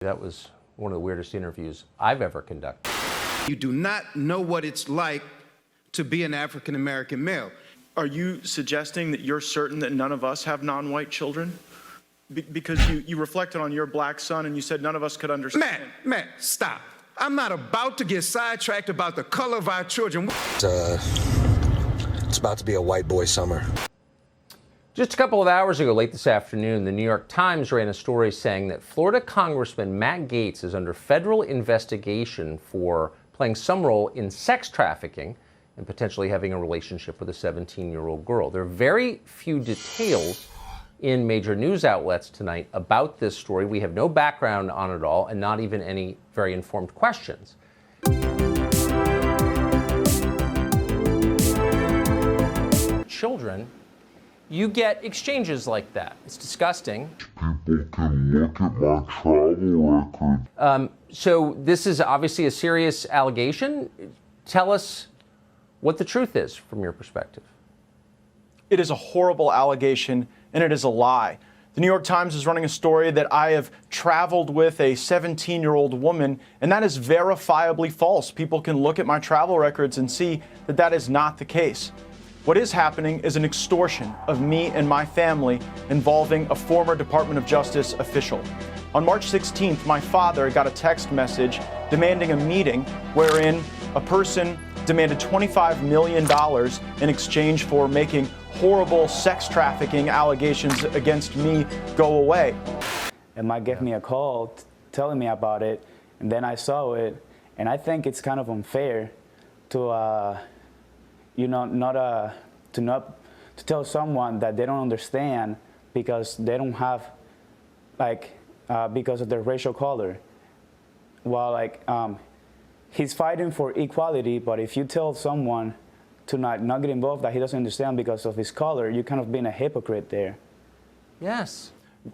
That was one of the weirdest interviews I've ever conducted. You do not know what it's like to be an African-American male. Are you suggesting that you're certain that none of us have non-white children? Because you reflected on your black son and you said none of us could understand. Matt, stop. I'm not about to get sidetracked about the color of our children. It's about to be a white boy summer. Just a couple of hours ago, late this afternoon, the New York Times ran a story saying that Florida Congressman Matt Gaetz is under federal investigation for playing some role in sex trafficking and potentially having a relationship with a 17-year-old girl. There are very few details in major news outlets tonight about this story. We have no background on it all and not even any very informed questions. Children, you get exchanges like that. It's disgusting. People can look at my travel record. So this is obviously a serious allegation. Tell us what the truth is from your perspective. It is a horrible allegation, and it is a lie. The New York Times is running a story that I have traveled with a 17-year-old woman, and that is verifiably false. People can look at my travel records and see that that is not the case. What is happening is an extortion of me and my family involving a former Department of Justice official. On March 16th, my father got a text message demanding a meeting wherein a person demanded $25 million in exchange for making horrible sex trafficking allegations against me go away. And Mike gave me a call telling me about it, and then I saw it, and I think it's kind of unfair to to tell someone that they don't understand because they don't have, because of their racial color. While he's fighting for equality, but if you tell someone to not get involved that he doesn't understand because of his color, you're kind of being a hypocrite there. Yes.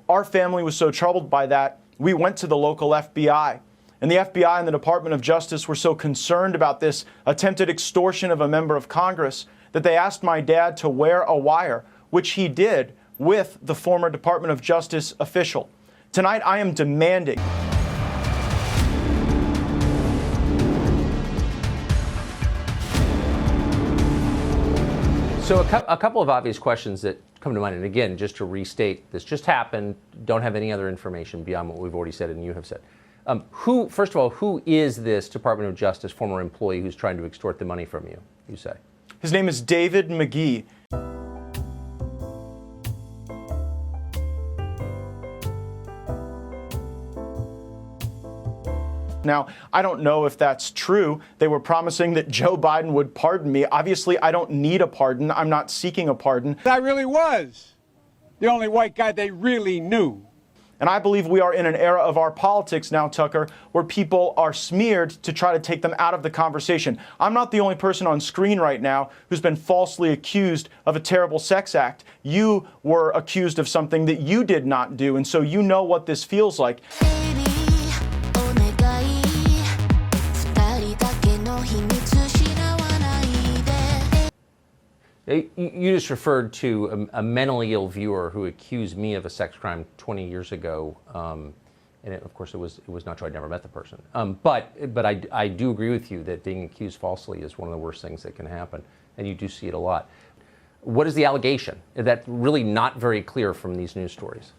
Our family was so troubled by that, we went to the local FBI. And the FBI and the Department of Justice were so concerned about this attempted extortion of a member of Congress that they asked my dad to wear a wire, which he did with the former Department of Justice official. Tonight, I am demanding So a couple of obvious questions that come to mind, and again, just to restate, this just happened, don't have any other information beyond what we've already said and you have said. First of all, who is this Department of Justice former employee who's trying to extort the money from you, you say? His name is David McGee. Now, I don't know if that's true. They were promising that Joe Biden would pardon me. Obviously, I don't need a pardon. I'm not seeking a pardon. I really was the only white guy they really knew. And I believe we are in an era of our politics now, Tucker, where people are smeared to try to take them out of the conversation. I'm not the only person on screen right now who's been falsely accused of a terrible sex act. You were accused of something that you did not do, and so you know what this feels like. You just referred to a mentally ill viewer who accused me of a sex crime 20 years ago, and of course it was not true. I'd never met the person. But I do agree with you that being accused falsely is one of the worst things that can happen, and you do see it a lot. What is the allegation? That's really not very clear from these news stories.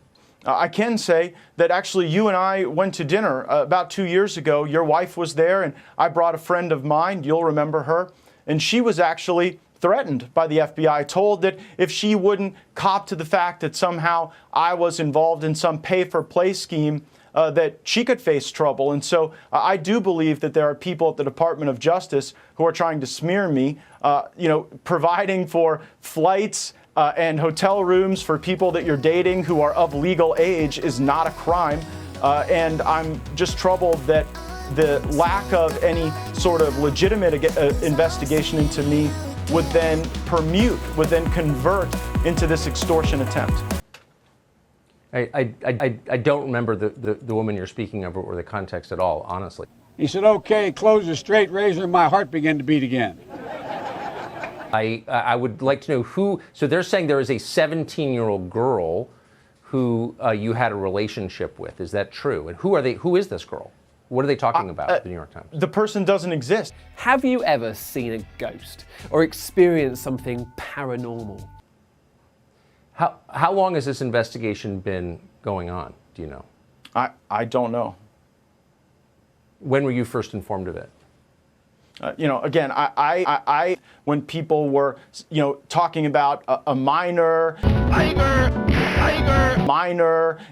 I can say that actually you and I went to dinner about 2 years ago. Your wife was there, and I brought a friend of mine. You'll remember her. And she was actually threatened by the FBI, told that if she wouldn't cop to the fact that somehow I was involved in some pay-for-play scheme, that she could face trouble. And so I do believe that there are people at the Department of Justice who are trying to smear me, providing for flights and hotel rooms for people that you're dating who are of legal age is not a crime. And I'm just troubled that the lack of any sort of legitimate investigation into me would then would then convert into this extortion attempt. I don't remember the woman you're speaking of or the context at all, honestly. He said, okay, close the straight razor, and my heart began to beat again. I would like to know who, so they're saying there is a 17-year-old girl who you had a relationship with. Is that true? And who are they? Who is this girl? What are they talking about? The New York Times. The person doesn't exist. Have you ever seen a ghost or experienced something paranormal? How long has this investigation been going on? Do you know? I don't know. When were you first informed of it? Again, I when people were, talking about a minor,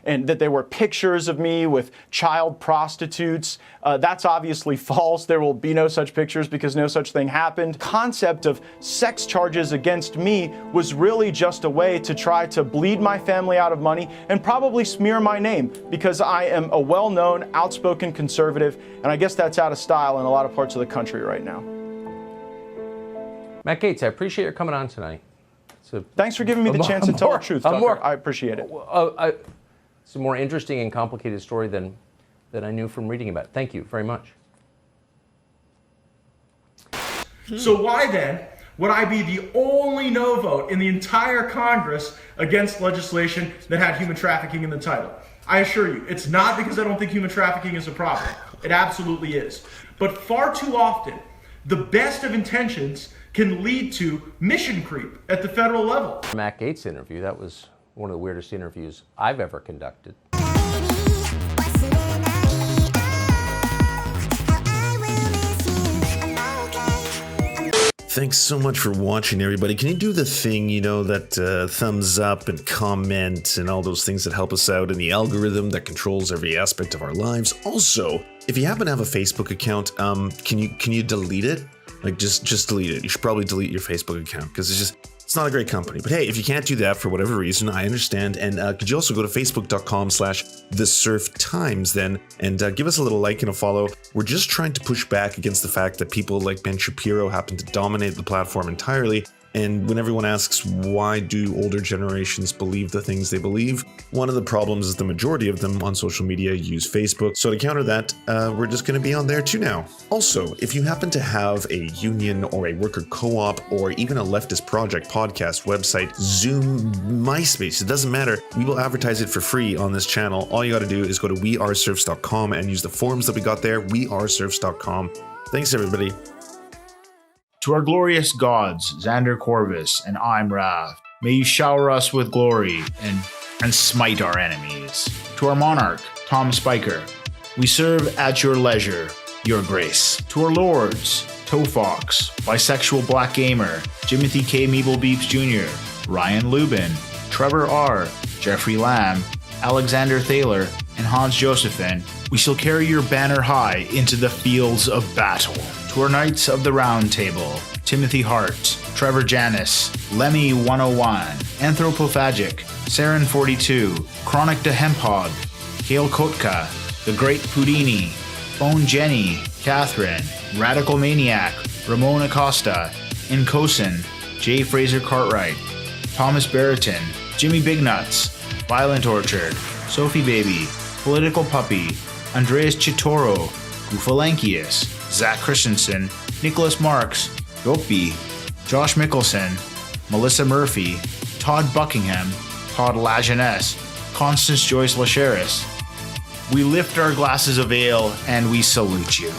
and that there were pictures of me with child prostitutes, that's obviously false. There will be no such pictures because no such thing happened. Concept of sex charges against me was really just a way to try to bleed my family out of money and probably smear my name because I am a well-known, outspoken conservative, and I guess that's out of style in a lot of parts of the country right now. Matt Gaetz, I appreciate your coming on tonight. Thanks for giving me the chance to tell the truth, Tucker. I appreciate it. It's a more interesting and complicated story than I knew from reading about it. Thank you very much. So why then would I be the only no vote in the entire Congress against legislation that had human trafficking in the title? I assure you, it's not because I don't think human trafficking is a problem. It absolutely is. But far too often, the best of intentions can lead to mission creep at the federal level. Matt Gaetz interview, that was one of the weirdest interviews I've ever conducted. Thanks so much for watching, everybody. Can you do the thing, that thumbs up and comment and all those things that help us out in the algorithm that controls every aspect of our lives? Also, if you happen to have a Facebook account, can you delete it? Like, just delete it. You should probably delete your Facebook account because it's not a great company. But hey, if you can't do that for whatever reason, I understand. And could you also go to facebook.com/thesurftimes then and give us a little like and a follow. We're just trying to push back against the fact that people like Ben Shapiro happen to dominate the platform entirely. And when everyone asks why do older generations believe the things they believe, one of the problems is the majority of them on social media use Facebook. So to counter that, we're just going to be on there too now. Also, if you happen to have a union or a worker co-op or even a leftist project podcast, website, Zoom, MySpace, it doesn't matter. We will advertise it for free on this channel. All you got to do is go to weareserfs.com and use the forms that we got there, weareserfs.com. Thanks, everybody. To our glorious gods, Xander Corvus and I'm Wrath, may you shower us with glory and smite our enemies. To our monarch, Tom Spiker, we serve at your leisure, your grace. To our lords, Toefox, Bisexual Black Gamer, Jimothy K. Meeble Beeps Jr., Ryan Lubin, Trevor R., Jeffrey Lamb, Alexander Thaler, and Hans Josephine, we shall carry your banner high into the fields of battle. To our Knights of the Round Table, Timothy Hart, Trevor Janis, Lemmy 101, Anthropophagic, Saren 42, Chronic de Hemphog, Hale Kotka, The Great Pudini, Bone Jenny, Catherine, Radical Maniac, Ramon Acosta, Incosin, J. Fraser Cartwright, Thomas Barrington, Jimmy Bignuts, Violent Orchard, Sophie Baby, Political Puppy, Andreas Chitoro, Gufalankius, Zach Christensen, Nicholas Marks, Yopi, Josh Mickelson, Melissa Murphy, Todd Buckingham, Todd Lajeunesse, Constance Joyce Lacheris. We lift our glasses of ale and we salute you.